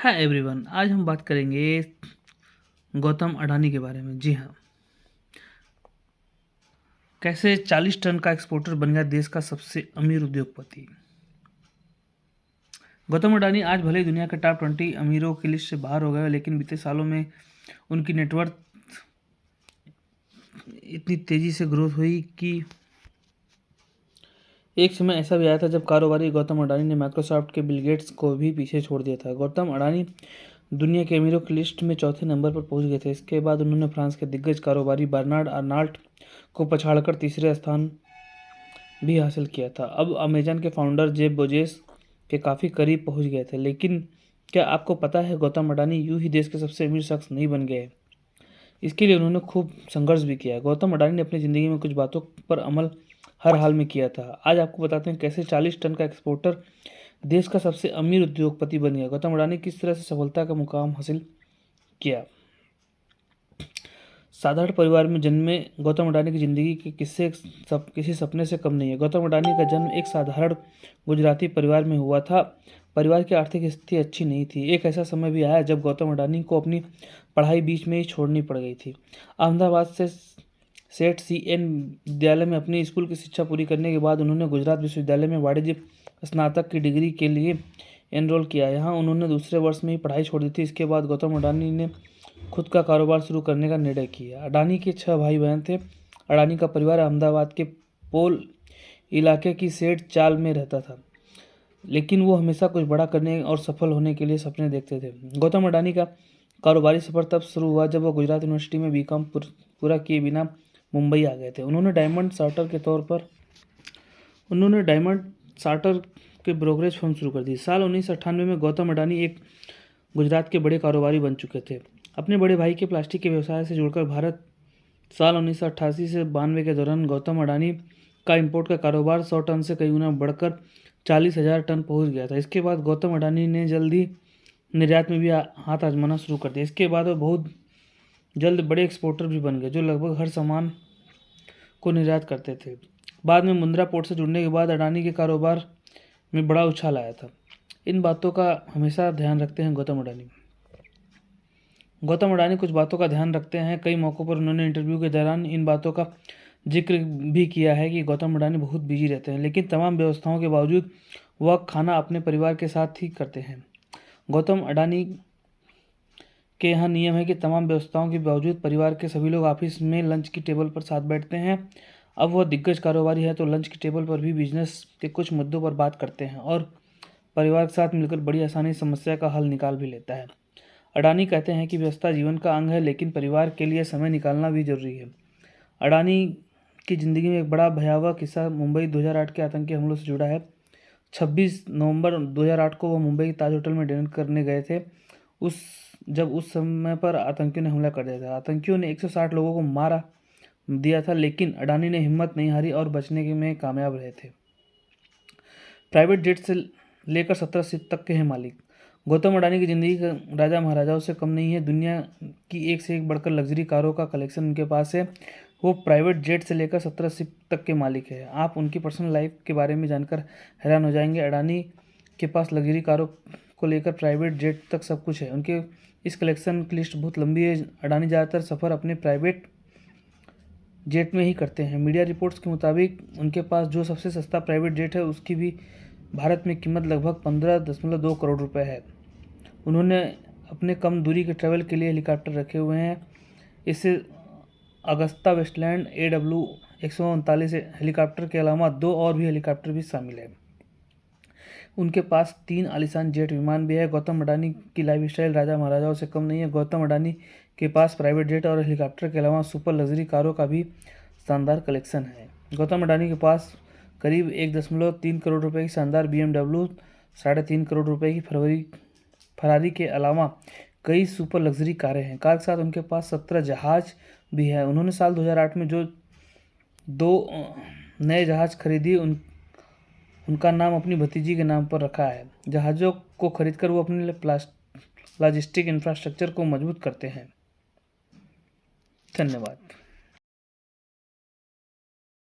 Hi everyone, आज हम बात करेंगे गौतम अडानी के बारे में। जी हाँ, कैसे 40 टन का एक्सपोर्टर बन गया देश का सबसे अमीर उद्योगपति। गौतम अडानी आज भले ही दुनिया के टॉप 20 अमीरों की लिस्ट से बाहर हो गए, लेकिन बीते सालों में उनकी नेटवर्थ इतनी तेजी से ग्रोथ हुई कि एक समय ऐसा भी आया था जब कारोबारी गौतम अडानी ने माइक्रोसॉफ्ट के बिल गेट्स को भी पीछे छोड़ दिया था। गौतम अडानी दुनिया के अमीरों की लिस्ट में चौथे नंबर पर पहुंच गए थे। इसके बाद उन्होंने फ्रांस के दिग्गज कारोबारी बर्नार्ड अर्नाल्ट को पछाड़कर तीसरे स्थान भी हासिल किया था। अब अमेजन के फाउंडर जेफ बेजोस के काफ़ी करीब पहुंच गए थे। लेकिन क्या आपको पता है, गौतम अडानी यूं ही देश के सबसे अमीर शख्स नहीं बन गए। इसके लिए उन्होंने खूब संघर्ष भी किया। गौतम अडानी ने अपनी ज़िंदगी में कुछ बातों पर अमल हर हाल में किया था। आज आपको बताते हैं कैसे 40 टन का एक्सपोर्टर देश का सबसे अमीर उद्योगपति बन गया। गौतम अडानी किस तरह से सफलता का मुकाम हासिल किया। साधारण परिवार में जन्मे गौतम अडानी की ज़िंदगी के किस्से किसी सपने से कम नहीं है। गौतम अडानी का जन्म एक साधारण गुजराती परिवार में हुआ था। परिवार की आर्थिक स्थिति अच्छी नहीं थी। एक ऐसा समय भी आया जब गौतम अडानी को अपनी पढ़ाई बीच में ही छोड़नी पड़ गई थी। अहमदाबाद से सेठ CN विद्यालय में अपनी स्कूल की शिक्षा पूरी करने के बाद उन्होंने गुजरात विश्वविद्यालय में वाणिज्य स्नातक की डिग्री के लिए एनरोल किया। यहाँ उन्होंने दूसरे वर्ष में ही पढ़ाई छोड़ दी थी। इसके बाद गौतम अडानी ने खुद का कारोबार शुरू करने का निर्णय किया। अडानी के 6 भाई बहन थे। अडानी का परिवार अहमदाबाद के पोल इलाके की सेठ चाल में रहता था, लेकिन वो हमेशा कुछ बड़ा करने और सफल होने के लिए सपने देखते थे। गौतम अडानी का कारोबारी सफर तब शुरू हुआ जब वो गुजरात यूनिवर्सिटी में BCom पूरा किए बिना मुंबई आ गए थे। उन्होंने डायमंड चार्टर के ब्रोकरेज फर्म शुरू कर दी। साल 1998 में गौतम अडानी एक गुजरात के बड़े कारोबारी बन चुके थे। अपने बड़े भाई के प्लास्टिक के व्यवसाय से जुड़कर भारत साल 1988 से 92 के दौरान गौतम अडानी का इंपोर्ट का कारोबार 100 टन से कई गुना बढ़कर 40,000 टन पहुंच गया था। इसके बाद गौतम अडानी ने जल्दी निर्यात में भी हाथ आजमाना शुरू कर दिया। इसके बाद वो बहुत जल्द बड़े एक्सपोर्टर भी बन गए, जो लगभग हर सामान को निर्यात करते थे। बाद में मुंद्रा पोर्ट से जुड़ने के बाद अडानी के कारोबार में बड़ा उछाल आया था। इन बातों का हमेशा ध्यान रखते हैं गौतम अडानी कुछ बातों का ध्यान रखते हैं। कई मौक़ों पर उन्होंने इंटरव्यू के दौरान इन बातों का जिक्र भी किया है कि गौतम अडानी बहुत बिजी रहते हैं, लेकिन तमाम व्यवस्थाओं के बावजूद वह खाना अपने परिवार के साथ ही करते हैं। गौतम अडानी के यहाँ नियम है कि तमाम व्यवस्थाओं के बावजूद परिवार के सभी लोग ऑफिस में लंच की टेबल पर साथ बैठते हैं। अब वह दिग्गज कारोबारी है तो लंच की टेबल पर भी बिजनेस के कुछ मुद्दों पर बात करते हैं और परिवार के साथ मिलकर बड़ी आसानी समस्या का हल निकाल भी लेता है। अडानी कहते हैं कि व्यवस्था जीवन का अंग है, लेकिन परिवार के लिए समय निकालना भी जरूरी है। अडानी की ज़िंदगी में एक बड़ा भयावह किस्सा मुंबई 2008 के आतंकी हमलों से जुड़ा है। 26 नवंबर 2008 को वह मुंबई के ताज होटल में डिनर करने गए थे। उस समय पर आतंकियों ने हमला कर दिया था। आतंकियों ने 160 लोगों को मारा दिया था, लेकिन अडानी ने हिम्मत नहीं हारी और बचने में कामयाब रहे थे। प्राइवेट जेट से लेकर 17 सीट तक के हैं मालिक। गौतम अडानी की ज़िंदगी राजा महाराजाओं से कम नहीं है। दुनिया की एक से एक बढ़कर लग्जरी कारों का कलेक्शन उनके पास है। वो प्राइवेट जेट से लेकर 17 सीट तक के मालिक है। आप उनकी पर्सनल लाइफ के बारे में जानकर हैरान हो जाएंगे। अडानी के पास लग्जरी कारों को लेकर प्राइवेट जेट तक सब कुछ है। उनके इस कलेक्शन की लिस्ट बहुत लंबी है। अडानी ज़्यादातर सफ़र अपने प्राइवेट जेट में ही करते हैं। मीडिया रिपोर्ट्स के मुताबिक उनके पास जो सबसे सस्ता प्राइवेट जेट है उसकी भी भारत में कीमत लगभग 15.2 करोड़ रुपए है। उन्होंने अपने कम दूरी के ट्रैवल के लिए हेलीकॉप्टर रखे हुए हैं। इससे अगस्ता वेस्टलैंड AW139 हेलीकॉप्टर के अलावा 2 और भी हेलीकॉप्टर भी शामिल है। उनके पास 3 आलीशान जेट विमान भी है। गौतम अडानी की लाइफस्टाइल राजा महाराजाओं से कम नहीं है। गौतम अडानी के पास प्राइवेट जेट और हेलीकॉप्टर के अलावा सुपर लग्जरी कारों का भी शानदार कलेक्शन है। गौतम अडानी के पास करीब 1.3 करोड़ रुपए की शानदार BMW, 3.5 करोड़ रुपए की फरारी के अलावा कई सुपर लग्जरी कारें हैं। कार के साथ उनके पास 17 जहाज भी है। उन्होंने साल 2008 में जो 2 नए जहाज खरीदी उनका नाम अपनी भतीजी के नाम पर रखा है। जहाज़ों को खरीदकर वो अपने लॉजिस्टिक इंफ्रास्ट्रक्चर को मजबूत करते हैं। धन्यवाद।